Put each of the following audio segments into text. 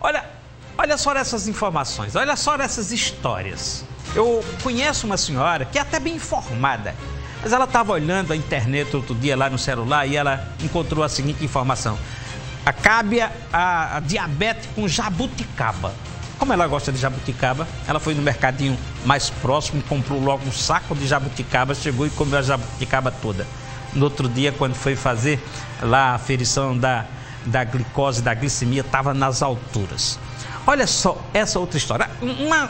Olha só essas informações, olha só essas histórias. Eu conheço uma senhora que é até bem informada, mas ela estava olhando a internet outro dia lá no celular e ela encontrou a seguinte informação: acabe a diabetes com jabuticaba. Como ela gosta de jabuticaba, ela foi no mercadinho mais próximo, comprou logo um saco de jabuticaba, chegou e comeu a jabuticaba toda. No outro dia, quando foi fazer lá a aferição da glicose, da glicemia, estava nas alturas. Olha só essa outra história.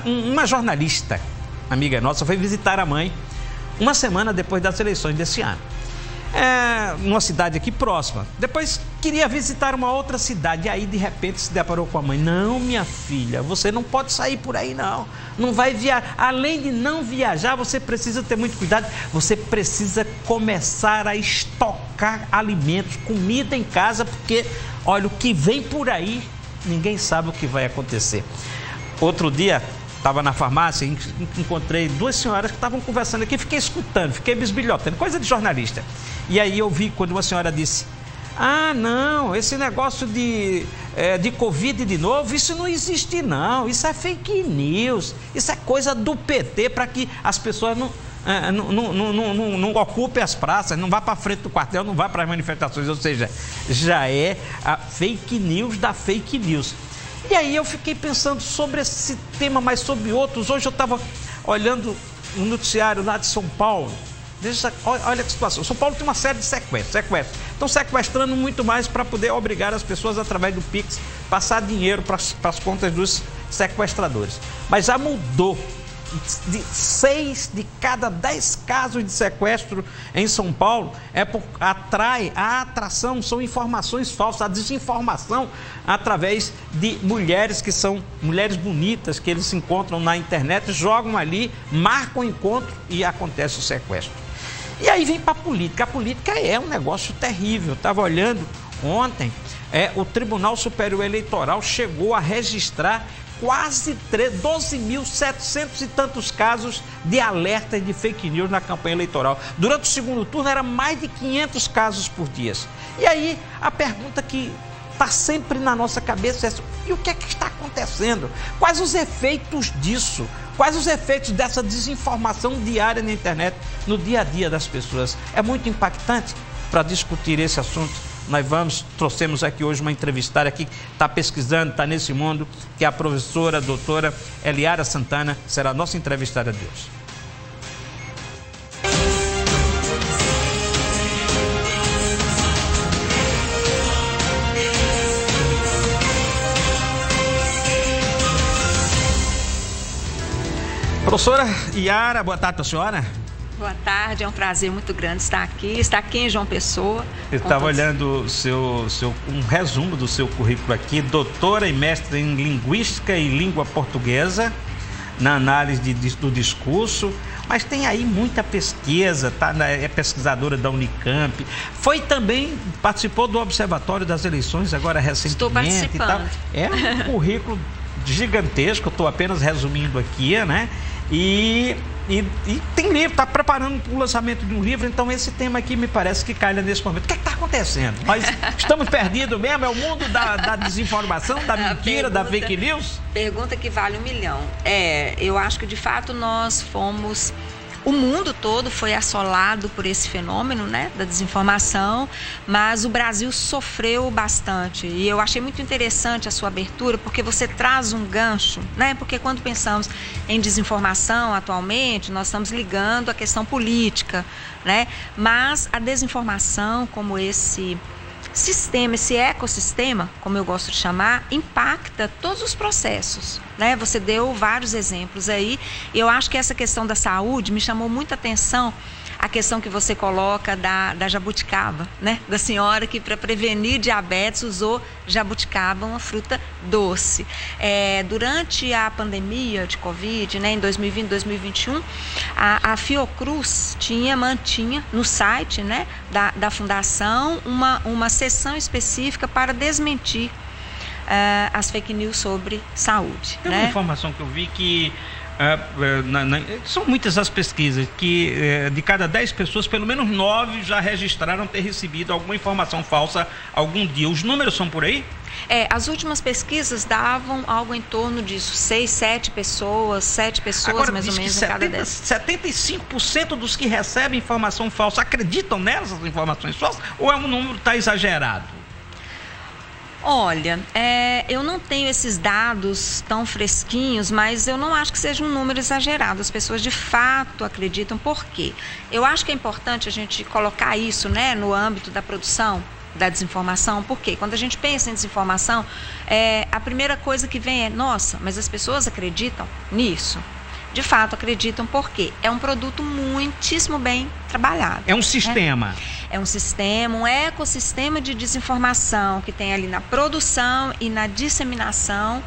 Uma jornalista, amiga nossa, foi visitar a mãe uma semana depois das eleições desse ano. Numa cidade aqui próxima. Depois queria visitar uma outra cidade. E aí, de repente, se deparou com a mãe. Não, minha filha, você não pode sair por aí, não. Não vai viajar. Além de não viajar, você precisa ter muito cuidado. Você precisa começar a estocar alimentos, comida em casa, porque, olha, o que vem por aí, ninguém sabe o que vai acontecer. Outro dia, estava na farmácia e encontrei duas senhoras que estavam conversando aqui, fiquei escutando, fiquei bisbilhotando, coisa de jornalista. E aí eu vi quando uma senhora disse: ah, não, esse negócio de Covid de novo, isso não existe não, isso é fake news, isso é coisa do PT para que as pessoas não ocupem as praças, não vá para frente do quartel, não vá para as manifestações, ou seja, já é a fake news da fake news. E aí eu fiquei pensando sobre esse tema, mas sobre outros. Hoje eu estava olhando um noticiário lá de São Paulo. Olha que situação. São Paulo tem uma série de sequestros. Estão sequestrando muito mais para poder obrigar as pessoas, através do Pix, passar dinheiro para as contas dos sequestradores. Mas já mudou. De 6 de cada 10 casos de sequestro em São Paulo a atração são informações falsas, a desinformação através de mulheres que são mulheres bonitas, que eles se encontram na internet, jogam ali, marcam o encontro e acontece o sequestro. E aí vem para a política. A política é um negócio terrível. Eu estava olhando ontem, o Tribunal Superior Eleitoral chegou a registrar quase 12.700 e tantos casos de alertas de fake news na campanha eleitoral. Durante o segundo turno, era mais de 500 casos por dia. E aí, a pergunta que está sempre na nossa cabeça é: e o que é que está acontecendo? Quais os efeitos disso? Quais os efeitos dessa desinformação diária na internet, no dia a dia das pessoas? É muito impactante. Para discutir esse assunto, trouxemos aqui hoje uma entrevistada que está pesquisando, está nesse mundo, que é a professora, doutora Eliara Santana, será a nossa entrevistada de hoje. Professora Eliara, boa tarde para a senhora. Boa tarde, é um prazer muito grande estar aqui em João Pessoa. Eu estava olhando um resumo do seu currículo aqui: doutora e mestre em Linguística e Língua Portuguesa, na análise do discurso, mas tem aí muita pesquisa, é pesquisadora da Unicamp, participou do Observatório das Eleições agora recentemente. Estou participando. É um currículo gigantesco, eu estou apenas resumindo aqui, né? E tem livro, está preparando o lançamento de um livro, então esse tema aqui me parece que calha nesse momento. O que é que está acontecendo? Nós estamos perdidos mesmo? É o mundo da desinformação, da mentira, da fake news? Pergunta que vale 1 milhão. Eu acho que de fato nós fomos... O mundo todo foi assolado por esse fenômeno, né, da desinformação, mas o Brasil sofreu bastante. E eu achei muito interessante a sua abertura, porque você traz um gancho, né? Porque quando pensamos em desinformação atualmente, nós estamos ligando a questão política, né? Mas a desinformação, como esse sistema, esse ecossistema, como eu gosto de chamar, impacta todos os processos, né? Você deu vários exemplos aí. Eu acho que essa questão da saúde me chamou muita atenção, a questão que você coloca da jabuticaba, né? Da senhora que, para prevenir diabetes, usou jabuticaba, uma fruta doce. Durante a pandemia de Covid, né, em 2020, 2021, a Fiocruz mantinha no site, né, da Fundação uma seção específica para desmentir as fake news sobre saúde. Tem né? uma informação que eu vi que são muitas as pesquisas que de cada 10 pessoas, pelo menos 9 já registraram ter recebido alguma informação falsa algum dia. Os números são por aí? As últimas pesquisas davam algo em torno disso, 6, 7 pessoas Agora, mais ou menos em cada 10. 75% dos que recebem informação falsa acreditam nessas informações falsas ou é um número que está exagerado? Olha, eu não tenho esses dados tão fresquinhos, mas eu não acho que seja um número exagerado. As pessoas de fato acreditam. Por quê? Eu acho que é importante a gente colocar isso, né, no âmbito da produção da desinformação, porque quando a gente pensa em desinformação, a primeira coisa que vem é, nossa, mas as pessoas acreditam nisso? De fato acreditam, porque é um produto muitíssimo bem trabalhado. É um sistema. É um sistema, um ecossistema de desinformação que tem ali na produção e na disseminação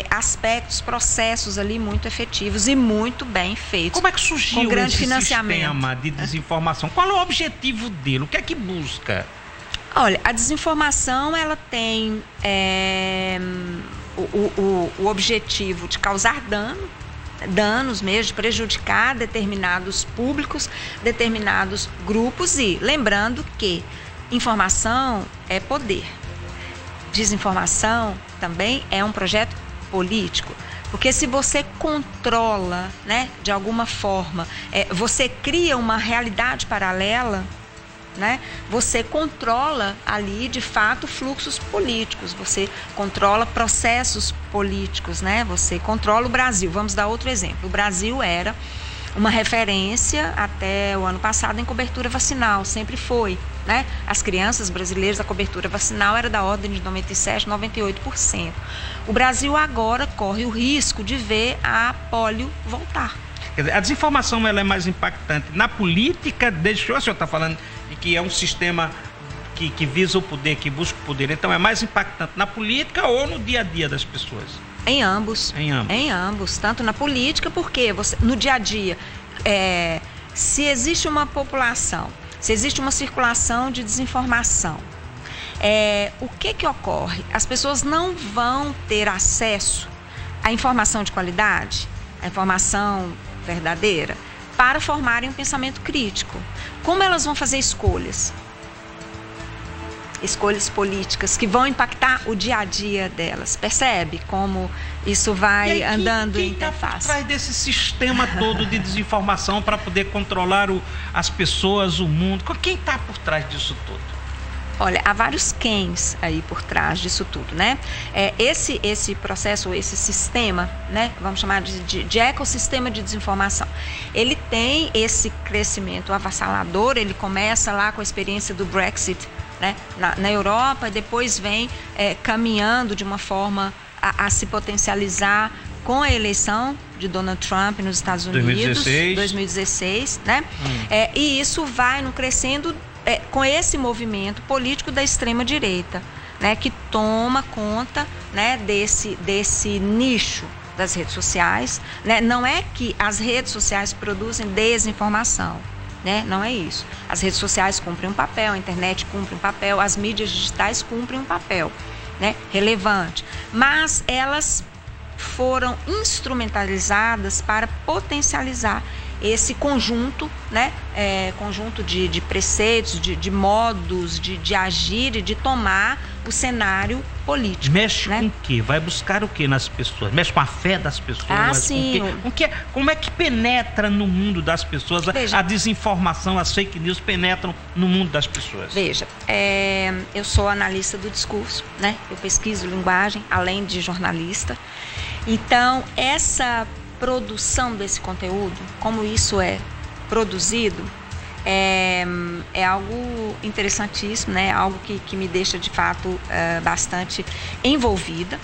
aspectos, processos ali muito efetivos e muito bem feitos. Como é que surgiu com grande esse financiamento. Sistema de desinformação? Qual é o objetivo dele? O que é que busca? Olha, a desinformação, ela tem o objetivo de causar danos mesmo, de prejudicar determinados públicos, determinados grupos, e lembrando que informação é poder. Desinformação também é um projeto político, porque se você controla, né, de alguma forma, você cria uma realidade paralela, né? Você controla ali, de fato, fluxos políticos, você controla processos políticos, né? Você controla o Brasil. Vamos dar outro exemplo. O Brasil era uma referência até o ano passado em cobertura vacinal, sempre foi, né? As crianças brasileiras, a cobertura vacinal era da ordem de 97%, 98%. O Brasil agora corre o risco de ver a polio voltar. Quer dizer, a desinformação, ela é mais impactante na política, deixou, o senhor está falando de que é um sistema que visa o poder, que busca o poder, então é mais impactante na política ou no dia a dia das pessoas? Em ambos. Em ambos, tanto na política, porque no dia a dia, se existe uma população, se existe uma circulação de desinformação, o que ocorre? As pessoas não vão ter acesso à informação de qualidade, à informação verdadeira, para formarem um pensamento crítico. Como elas vão fazer escolhas políticas que vão impactar o dia a dia delas? Percebe como isso vai andando em interface? Quem está por trás desse sistema todo de desinformação para poder controlar as pessoas, o mundo? Quem está por trás disso tudo? Olha, há vários quens aí por trás disso tudo, né? Esse processo, esse sistema, né? Vamos chamar de ecossistema de desinformação. Ele tem esse crescimento avassalador, ele começa lá com a experiência do Brexit, né? Na Europa, e depois vem caminhando de uma forma a se potencializar com a eleição de Donald Trump nos Estados Unidos, 2016, né? E isso vai no crescendo com esse movimento político da extrema-direita, né, que toma conta, né, desse nicho das redes sociais, né? Não é que as redes sociais produzem desinformação, né? Não é isso. As redes sociais cumprem um papel, a internet cumpre um papel, as mídias digitais cumprem um papel, né, relevante, mas elas foram instrumentalizadas para potencializar esse conjunto, né, conjunto de preceitos, de modos de agir e de tomar o cenário político. Mexe, né? Com o quê? Vai buscar o quê nas pessoas? Mexe com a fé das pessoas? Sim. Como é que penetra no mundo das pessoas? Veja, a desinformação, as fake news penetram no mundo das pessoas? Veja, eu sou analista do discurso, né? Eu pesquiso linguagem, além de jornalista. Então, essa produção desse conteúdo, como isso é produzido, é algo interessantíssimo, né? Algo que me deixa de fato bastante envolvida.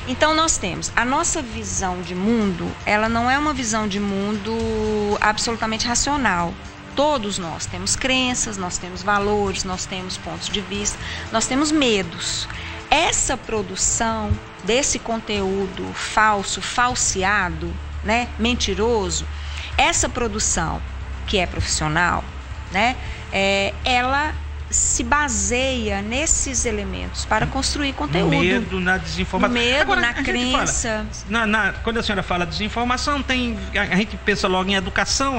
Então nós temos a nossa visão de mundo, ela não é uma visão de mundo absolutamente racional. Todos nós temos crenças, nós temos valores, nós temos pontos de vista, nós temos medos. Essa produção desse conteúdo falso, falseado, né, mentiroso, essa produção que é profissional, né, ela se baseia nesses elementos para construir conteúdo. No medo, na desinformação. No medo, agora, na crença. Quando a senhora fala desinformação, a gente pensa logo em educação,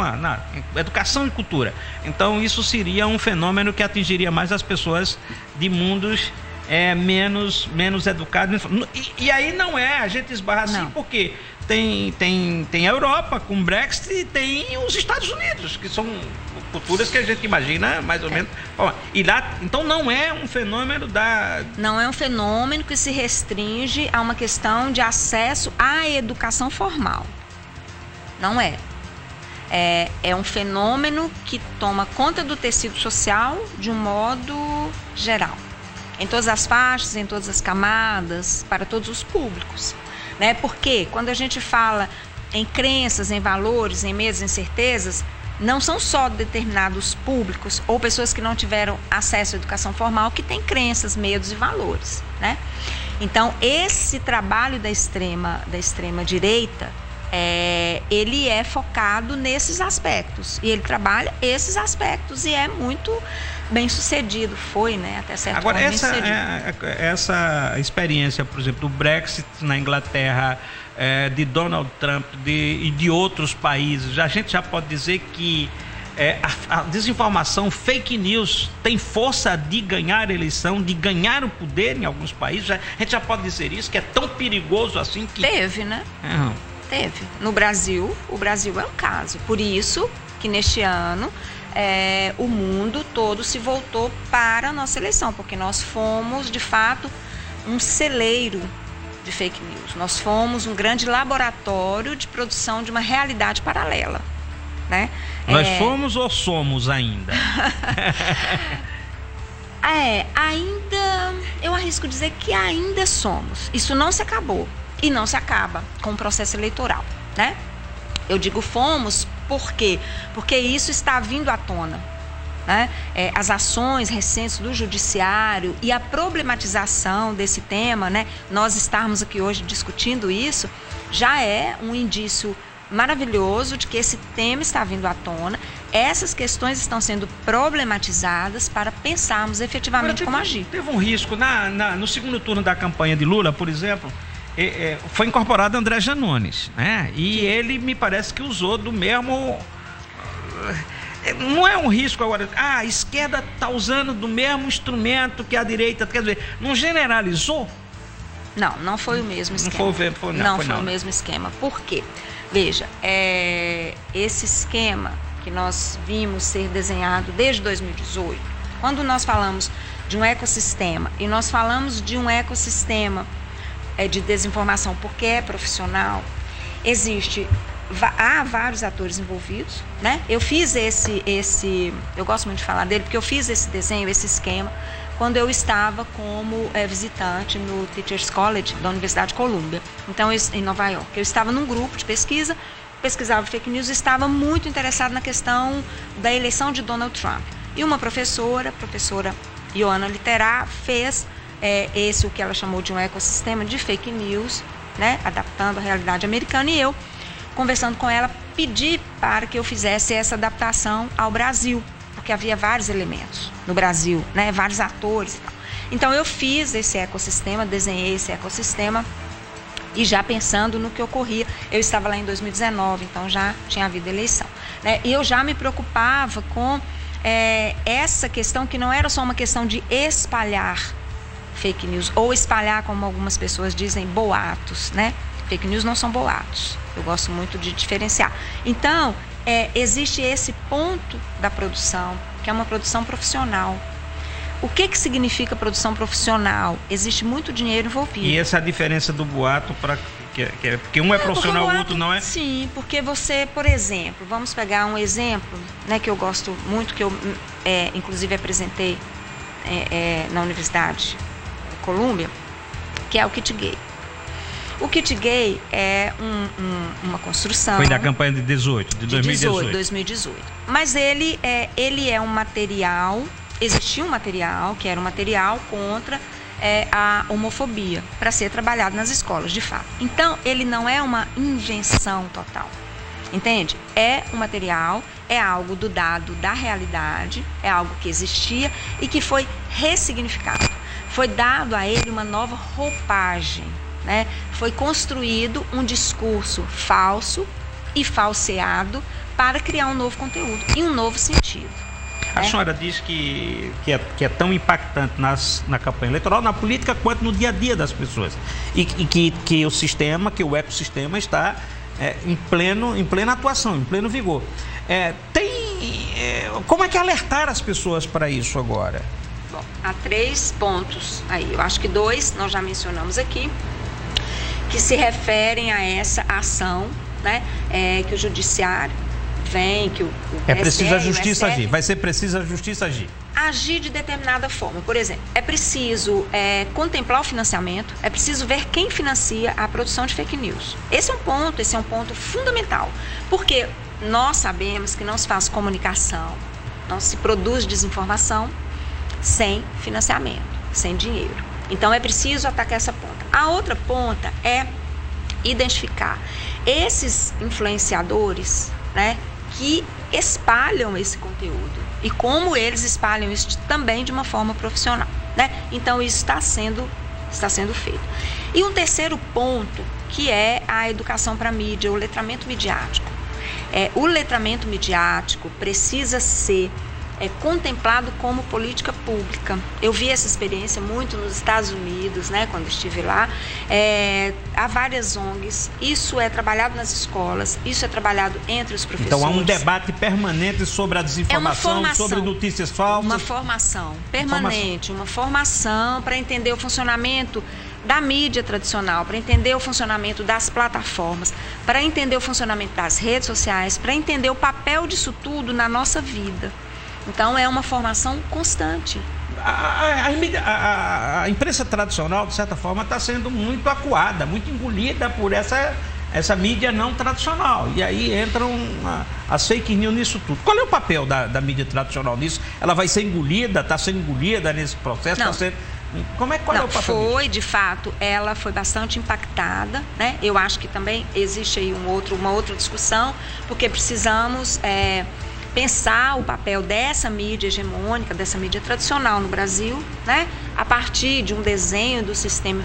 educação e cultura. Então isso seria um fenômeno que atingiria mais as pessoas de mundos é menos educado. E aí não é, a gente esbarra assim, porque tem a Europa com o Brexit e tem os Estados Unidos, que são culturas que a gente imagina mais ou menos. E lá, então não é um fenômeno Não é um fenômeno que se restringe a uma questão de acesso à educação formal. Não é. É um fenômeno que toma conta do tecido social de um modo geral. Em todas as faixas, em todas as camadas, para todos os públicos. Né? Porque quando a gente fala em crenças, em valores, em medos, em certezas, não são só determinados públicos ou pessoas que não tiveram acesso à educação formal que têm crenças, medos e valores, né? Então, esse trabalho da extrema direita, ele é focado nesses aspectos. E ele trabalha esses aspectos e é muito bem sucedido. Foi, né? Até certo ponto bem sucedido. Essa experiência, por exemplo, do Brexit na Inglaterra, de Donald Trump e de outros países, a gente já pode dizer que a desinformação, fake news, tem força de ganhar a eleição, de ganhar o poder em alguns países. A gente já pode dizer isso, que é tão perigoso assim que... Teve, né? Teve. No Brasil, o Brasil é um caso. Por isso que neste ano o mundo todo se voltou para a nossa eleição, porque nós fomos, de fato, um celeiro de fake news. Nós fomos um grande laboratório de produção de uma realidade paralela, né? Nós fomos ou somos ainda? Ainda, eu arrisco dizer que ainda somos. Isso não se acabou e não se acaba com o processo eleitoral, né? Eu digo fomos por quê? Porque isso está vindo à tona, né? As ações recentes do judiciário e a problematização desse tema, né? Nós estarmos aqui hoje discutindo isso já é um indício maravilhoso de que esse tema está vindo à tona. Essas questões estão sendo problematizadas para pensarmos efetivamente como agir. Teve um risco no segundo turno da campanha de Lula, por exemplo. Foi incorporado André Janones, né? E ele me parece que usou do mesmo... Não é um risco agora, a esquerda está usando do mesmo instrumento que a direita, quer dizer, não generalizou? Não foi o mesmo esquema. Não foi o mesmo esquema. Por quê? Veja, esse esquema que nós vimos ser desenhado desde 2018, quando nós falamos de um ecossistema, e nós falamos de um ecossistema de desinformação porque é profissional, há vários atores envolvidos, né? Eu fiz eu gosto muito de falar dele, porque eu fiz esse desenho, esse esquema, quando eu estava como visitante no Teachers College da Universidade de Columbia, então em Nova York. Eu estava num grupo de pesquisa, pesquisava fake news e estava muito interessado na questão da eleição de Donald Trump. E uma professora, a professora Ioana Literar, fez o que ela chamou de um ecossistema de fake news, né? Adaptando a realidade americana, e eu, conversando com ela, pedi para que eu fizesse essa adaptação ao Brasil, porque havia vários elementos no Brasil, né? Vários atores e tal. Então eu fiz esse ecossistema, desenhei esse ecossistema e já pensando no que ocorria. Eu estava lá em 2019, então já tinha havido eleição, né? E eu já me preocupava com essa questão, que não era só uma questão de espalhar fake news, ou espalhar, como algumas pessoas dizem, boatos, né? Fake news não são boatos. Eu gosto muito de diferenciar. Então, existe esse ponto da produção, que é uma produção profissional. O que significa produção profissional? Existe muito dinheiro envolvido. E essa é a diferença do boato, porque um é profissional, o outro não é? Sim, porque você, por exemplo, vamos pegar um exemplo, né, que eu gosto muito, que eu inclusive apresentei na Universidade de Columbia, que é o kit gay. O kit gay é uma construção... Foi da campanha de 2018. Mas ele é um material, existia um material que era um material contra a homofobia, para ser trabalhado nas escolas, de fato. Então, ele não é uma invenção total, entende? É um material, é algo do dado da realidade, é algo que existia e que foi ressignificado. Foi dado a ele uma nova roupagem, né? Foi construído um discurso falso e falseado para criar um novo conteúdo e um novo sentido. A senhora diz que é tão impactante na campanha eleitoral, na política, quanto no dia a dia das pessoas. E que o sistema, que o ecossistema está em plena atuação, em pleno vigor. Como é que alertar as pessoas para isso agora? Bom, há 3 pontos aí. Eu acho que 2 nós já mencionamos aqui, que se referem a essa ação, né, que o judiciário vem, que o preciso a justiça agir. Vai ser preciso a justiça agir. Agir de determinada forma. Por exemplo, é preciso contemplar o financiamento, é preciso ver quem financia a produção de fake news. Esse é um ponto fundamental, porque nós sabemos que não se faz comunicação, não se produz desinformação sem financiamento, sem dinheiro. Então é preciso atacar essa ponta. A outra ponta é identificar esses influenciadores, né, que espalham esse conteúdo e como eles espalham isso também de uma forma profissional, né? Então isso está sendo feito. E um terceiro ponto, que é a educação para a mídia, o letramento midiático. O letramento midiático precisa ser contemplado como política pública. Eu vi essa experiência muito nos Estados Unidos, né, quando estive lá. Há várias ONGs, isso é trabalhado nas escolas, isso é trabalhado entre os professores. Então há um debate permanente sobre a desinformação, sobre notícias falsas. Uma formação permanente, uma formação para entender o funcionamento da mídia tradicional, para entender o funcionamento das plataformas, para entender o funcionamento das redes sociais, para entender o papel disso tudo na nossa vida. Então é uma formação constante. A imprensa tradicional, de certa forma, está sendo muito acuada, muito engolida por essa mídia não tradicional. E aí entram as fake news nisso tudo. Qual é o papel da mídia tradicional nisso? Ela vai ser engolida, está sendo engolida nesse processo? Não. Qual é o papel disso? De fato, ela foi bastante impactada, né? Eu acho que também existe aí uma outra discussão, porque precisamos pensar o papel dessa mídia hegemônica, dessa mídia tradicional no Brasil, né, a partir de um desenho do sistema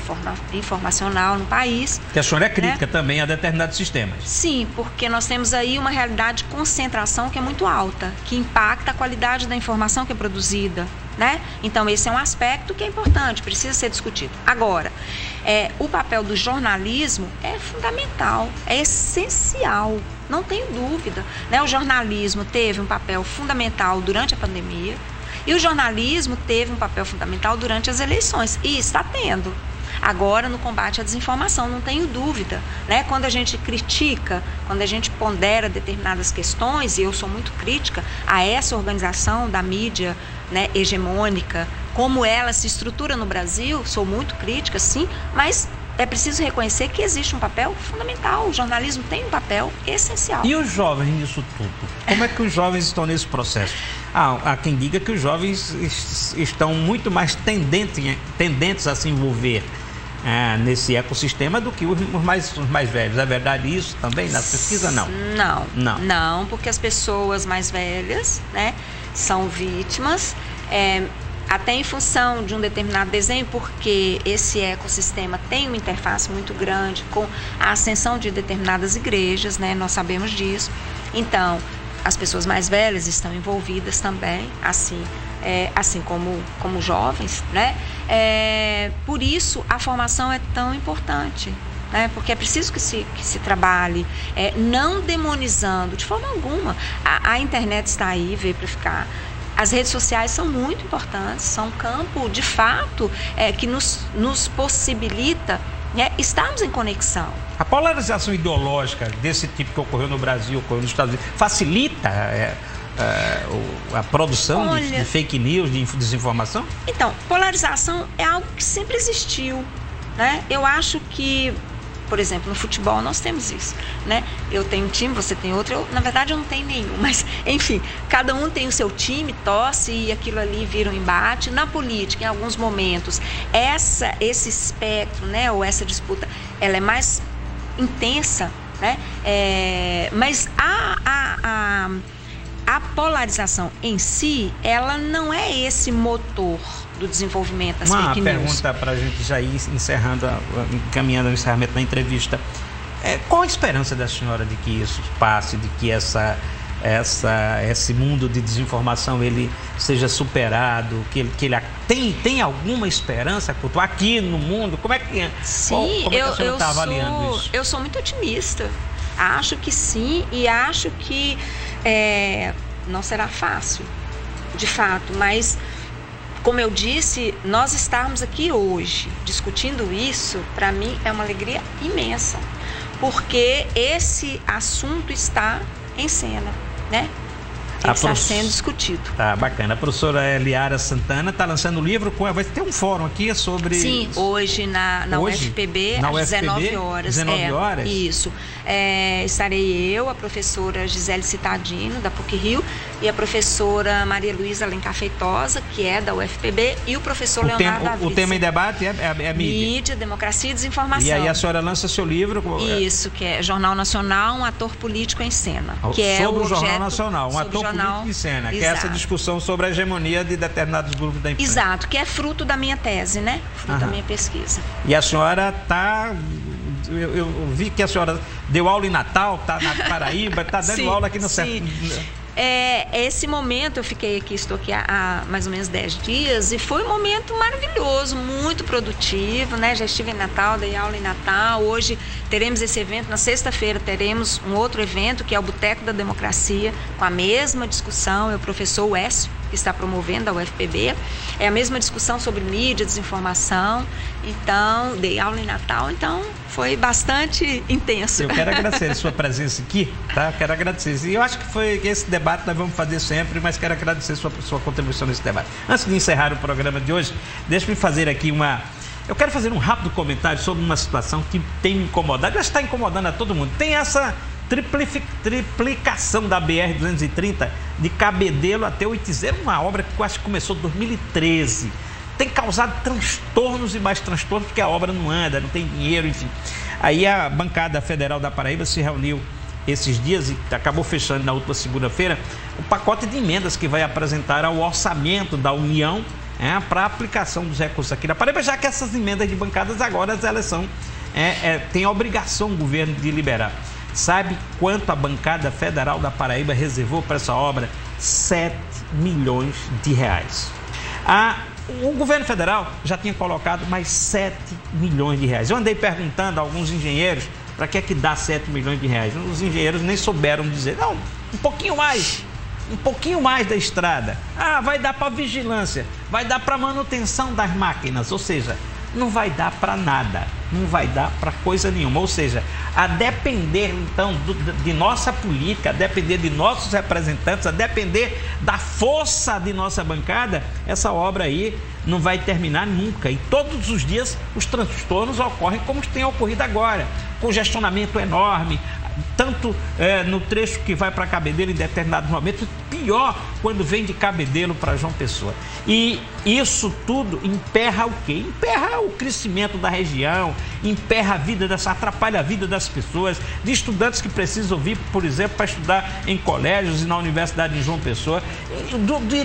informacional no país. Que a senhora é crítica, né, também a determinados sistemas. Sim, porque nós temos aí uma realidade de concentração que é muito alta, que impacta a qualidade da informação que é produzida, né? Então esse é um aspecto que é importante, precisa ser discutido. Agora, o papel do jornalismo é fundamental, é essencial, não tenho dúvida, né? O jornalismo teve um papel fundamental durante a pandemia e o jornalismo teve um papel fundamental durante as eleições e está tendo. Agora, no combate à desinformação, não tenho dúvida, né? Quando a gente critica, quando a gente pondera determinadas questões, e eu sou muito crítica a essa organização da mídia, né, hegemônica, como ela se estrutura no Brasil, sou muito crítica, sim, mas é preciso reconhecer que existe um papel fundamental, o jornalismo tem um papel essencial. E os jovens nisso tudo? Como é que os jovens estão nesse processo? Há quem diga que os jovens estão muito mais tendentes a se envolver nesse ecossistema do que os mais velhos. É verdade isso também? Na pesquisa, não? Não, porque as pessoas mais velhas, né, são vítimas, até em função de um determinado desenho, porque esse ecossistema tem uma interface muito grande com a ascensão de determinadas igrejas, né, nós sabemos disso. Então, as pessoas mais velhas estão envolvidas também, assim como jovens, né? Por isso a formação é tão importante, né? Porque é preciso que se trabalhe, não demonizando de forma alguma. A internet está aí, veio para ficar. As redes sociais são muito importantes, são um campo, de fato, que nos possibilita, né, estarmos em conexão. A polarização ideológica desse tipo que ocorreu no Brasil, ocorreu nos Estados Unidos, facilita a produção de fake news, de desinformação? Então, polarização é algo que sempre existiu, né? Eu acho que, por exemplo, no futebol nós temos isso, né? Eu tenho um time, você tem outro. Na verdade, eu não tenho nenhum, mas, enfim, cada um tem o seu time, torce e aquilo ali vira um embate. Na política, em alguns momentos, esse espectro, né, ou essa disputa, ela é mais intensa, né? Mas a polarização em si, ela não é esse motor do desenvolvimento das fake news. Uma pergunta para a gente já ir encaminhando o encerramento da entrevista. Qual a esperança da senhora de que isso passe, de que esse mundo de desinformação ele seja superado, que ele tem alguma esperança aqui no mundo? Como é que, sim, como é que a senhora está avaliando isso? Eu sou muito otimista. Acho que sim, e acho que não será fácil, de fato, mas, como eu disse, nós estarmos aqui hoje discutindo isso, para mim é uma alegria imensa, porque esse assunto está em cena, né? Está sendo discutido. Tá, bacana. A professora Eliara Santana está lançando um livro, vai ter um fórum aqui sobre... Sim, hoje na UFPB, às 19 horas. 19 horas? Isso. Estarei eu, a professora Gisele Citadino, da PUC-Rio, e a professora Maria Luísa Alencar Feitosa, que é da UFPB, e o professor Leonardo Avisa. O tema em debate é mídia. Mídia, democracia e desinformação. E aí a senhora lança seu livro... Isso, que é Jornal Nacional, um ator político em cena. Que sobre o Jornal Nacional, um ator político em cena, que é essa discussão sobre a hegemonia de determinados grupos da imprensa. Exato, que é fruto da minha tese, né? Fruto da minha pesquisa. E a senhora está... Eu vi que a senhora deu aula em Natal, está na Paraíba, está dando aula aqui no Certo. Esse momento, estou aqui há mais ou menos 10 dias, e foi um momento maravilhoso, muito produtivo, né? Já estive em Natal, dei aula em Natal. Hoje teremos esse evento, na sexta-feira teremos um outro evento, que é o Boteco da Democracia, com a mesma discussão, é o professor Wécio, que está promovendo a UFPB, é a mesma discussão sobre mídia, desinformação. Então, dei aula em Natal, então foi bastante intenso. Eu quero agradecer a sua presença aqui, tá? Quero agradecer. E eu acho que esse debate nós vamos fazer sempre, mas quero agradecer a sua contribuição nesse debate. Antes de encerrar o programa de hoje, deixe-me fazer aqui eu quero fazer um rápido comentário sobre uma situação que tem me incomodado, já está incomodando a todo mundo. Tem essa triplicação da BR-230 de Cabedelo até Oitizeiro, uma obra que eu acho que começou em 2013. Tem causado transtornos e mais transtornos, porque a obra não anda, não tem dinheiro, enfim. Aí a bancada federal da Paraíba se reuniu esses dias e acabou fechando na última segunda-feira o pacote de emendas que vai apresentar ao orçamento da União para a aplicação dos recursos aqui na Paraíba, já que essas emendas de bancadas agora elas tem a obrigação o governo de liberar. Sabe quanto a bancada federal da Paraíba reservou para essa obra? 7 milhões de reais. O governo federal já tinha colocado mais 7 milhões de reais. Eu andei perguntando a alguns engenheiros para que é que dá 7 milhões de reais. Os engenheiros nem souberam dizer. Não, um pouquinho mais da estrada. Vai dar para vigilância, vai dar para manutenção das máquinas, ou seja, não vai dar para nada, não vai dar para coisa nenhuma. Ou seja, a depender então de nossa política, a depender de nossos representantes, a depender da força de nossa bancada, essa obra aí não vai terminar nunca. E todos os dias os transtornos ocorrem como tem ocorrido agora. Congestionamento enorme, tanto no trecho que vai para Cabedelo em determinados momentos, pior quando vem de Cabedelo para João Pessoa. E isso tudo emperra o quê? Emperra o crescimento da região, emperra a vida atrapalha a vida das pessoas, de estudantes que precisam vir, por exemplo, para estudar em colégios e na universidade de João Pessoa,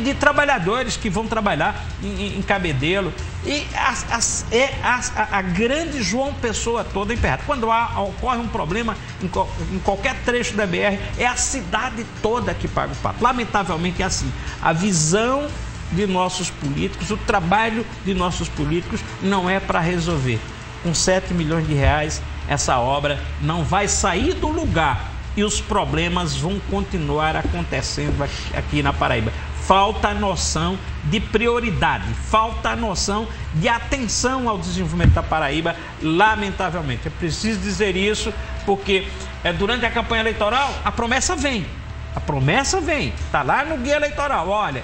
de trabalhadores que vão trabalhar em Cabedelo. E a grande João Pessoa toda emperrada. Quando ocorre um problema em qualquer trecho da BR, é a cidade toda que paga o pato. Lamentavelmente é assim. A visão de nossos políticos, o trabalho de nossos políticos não é para resolver. Com 7 milhões de reais, essa obra não vai sair do lugar e os problemas vão continuar acontecendo aqui na Paraíba. Falta a noção de prioridade, falta a noção de atenção ao desenvolvimento da Paraíba, lamentavelmente. É preciso dizer isso porque durante a campanha eleitoral a promessa vem, está lá no guia eleitoral, olha,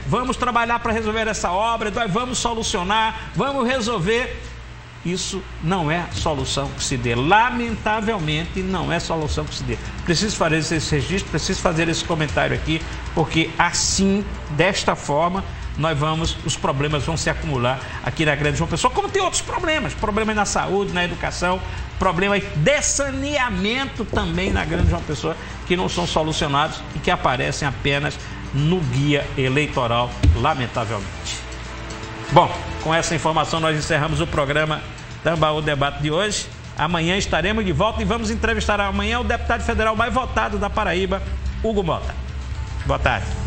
vamos trabalhar para resolver essa obra, nós vamos solucionar, vamos resolver. Isso não é solução que se dê. Lamentavelmente, não é solução que se dê. Preciso fazer esse registro, preciso fazer esse comentário aqui, porque assim, desta forma, os problemas vão se acumular aqui na Grande João Pessoa, como tem outros problemas na saúde, na educação, problemas de saneamento também na Grande João Pessoa, que não são solucionados e que aparecem apenas no guia eleitoral, lamentavelmente. Bom, com essa informação nós encerramos o programa Tambaú Debate de hoje. Amanhã estaremos de volta e vamos entrevistar amanhã o deputado federal mais votado da Paraíba, Hugo Mota. Boa tarde.